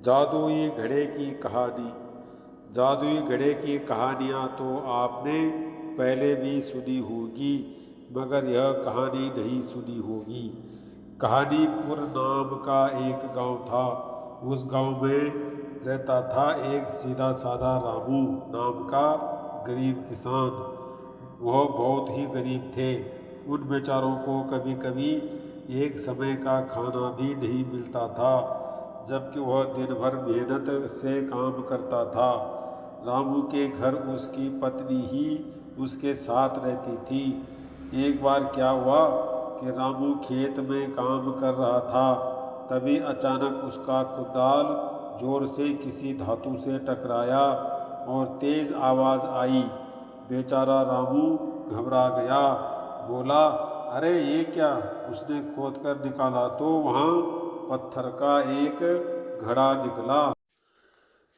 जादुई घड़े की कहानी। जादुई घड़े की कहानियाँ तो आपने पहले भी सुनी होगी, मगर यह कहानी नहीं सुनी होगी। कहानीपुर नाम का एक गांव था। उस गांव में रहता था एक सीधा साधा रामू नाम का गरीब किसान। वह बहुत ही गरीब थे। उन बेचारों को कभी कभी एक समय का खाना भी नहीं मिलता था, जबकि वह दिन भर मेहनत से काम करता था। रामू के घर उसकी पत्नी ही उसके साथ रहती थी। एक बार क्या हुआ कि रामू खेत में काम कर रहा था, तभी अचानक उसका कुदाल जोर से किसी धातु से टकराया और तेज आवाज़ आई। बेचारा रामू घबरा गया। बोला, अरे ये क्या? उसने खोद कर निकाला तो वहाँ पत्थर का एक घड़ा निकला।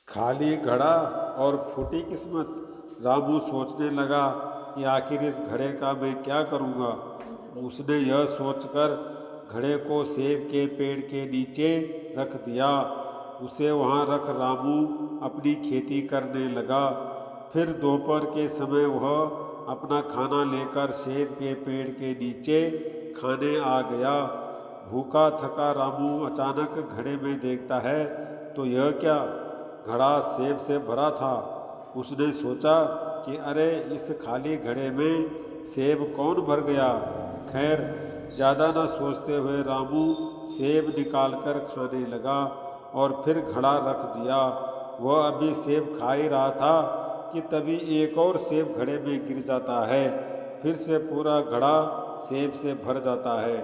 खाली घड़ा और फूटी किस्मत। रामू सोचने लगा कि आखिर इस घड़े का मैं क्या करूँगा। उसने यह सोचकर घड़े को सेब के पेड़ के नीचे रख दिया। उसे वहाँ रख रामू अपनी खेती करने लगा। फिर दोपहर के समय वह अपना खाना लेकर सेब के पेड़ के नीचे खाने आ गया। भूखा थका रामू अचानक घड़े में देखता है तो यह क्या, घड़ा सेब से भरा था। उसने सोचा कि अरे इस खाली घड़े में सेब कौन भर गया। खैर, ज़्यादा न सोचते हुए रामू सेब निकालकर खाने लगा और फिर घड़ा रख दिया। वह अभी सेब खा ही रहा था कि तभी एक और सेब घड़े में गिर जाता है। फिर से पूरा घड़ा सेब से भर जाता है।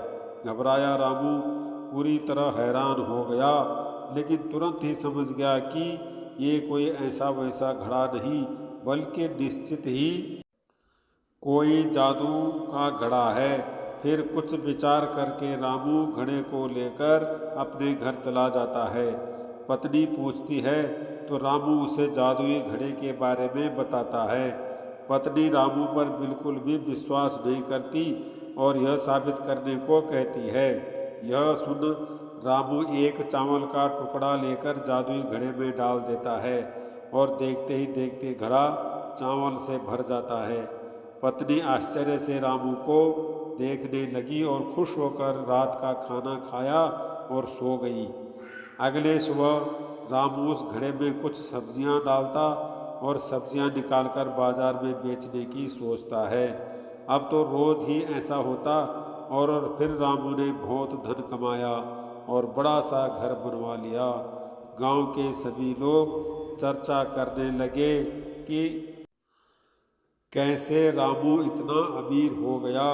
घबराया रामू पूरी तरह हैरान हो गया, लेकिन तुरंत ही समझ गया कि ये कोई ऐसा वैसा घड़ा नहीं, बल्कि निश्चित ही कोई जादू का घड़ा है। फिर कुछ विचार करके रामू घड़े को लेकर अपने घर चला जाता है। पत्नी पूछती है तो रामू उसे जादुई घड़े के बारे में बताता है। पत्नी रामू पर बिल्कुल भी विश्वास नहीं करती और यह साबित करने को कहती है। यह सुन रामू एक चावल का टुकड़ा लेकर जादुई घड़े में डाल देता है और देखते ही देखते घड़ा चावल से भर जाता है। पत्नी आश्चर्य से रामू को देखने लगी और खुश होकर रात का खाना खाया और सो गई। अगले सुबह रामू उस घड़े में कुछ सब्जियां डालता और सब्जियां निकालकर बाजार में बेचने की सोचता है। अब तो रोज ही ऐसा होता और फिर रामू ने बहुत धन कमाया और बड़ा सा घर बनवा लिया। गांव के सभी लोग चर्चा करने लगे कि कैसे रामू इतना अमीर हो गया,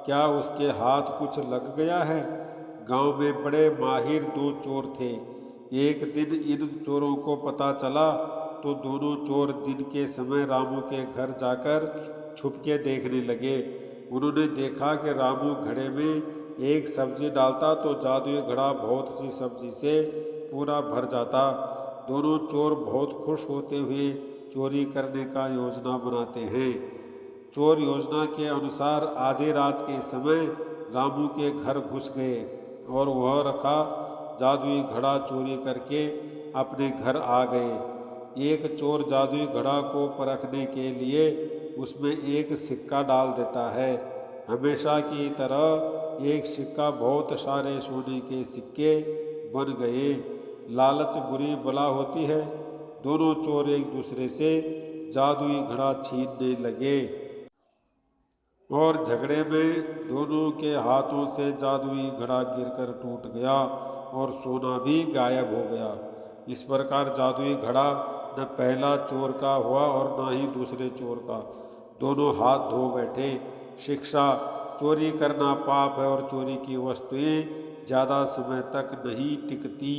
क्या उसके हाथ कुछ लग गया है। गांव में बड़े माहिर दो चोर थे। एक दिन इन चोरों को पता चला तो दोनों चोर दिन के समय रामू के घर जाकर छुपके देखने लगे। उन्होंने देखा कि रामू घड़े में एक सब्जी डालता तो जादुई घड़ा बहुत सी सब्जी से पूरा भर जाता। दोनों चोर बहुत खुश होते हुए चोरी करने का योजना बनाते हैं। चोर योजना के अनुसार आधी रात के समय रामू के घर घुस गए और वह रखा जादुई घड़ा चोरी करके अपने घर आ गए। एक चोर जादुई घड़ा को परखने के लिए उसमें एक सिक्का डाल देता है। हमेशा की तरह एक सिक्का बहुत सारे सोने के सिक्के बन गए। लालच बुरी बला होती है। दोनों चोर एक दूसरे से जादुई घड़ा छीनने लगे और झगड़े में दोनों के हाथों से जादुई घड़ा गिरकर टूट गया और सोना भी गायब हो गया। इस प्रकार जादुई घड़ा न पहला चोर का हुआ और न ही दूसरे चोर का। दोनों हाथ धो बैठे। शिक्षा, चोरी करना पाप है और चोरी की वस्तुएं ज़्यादा समय तक नहीं टिकती।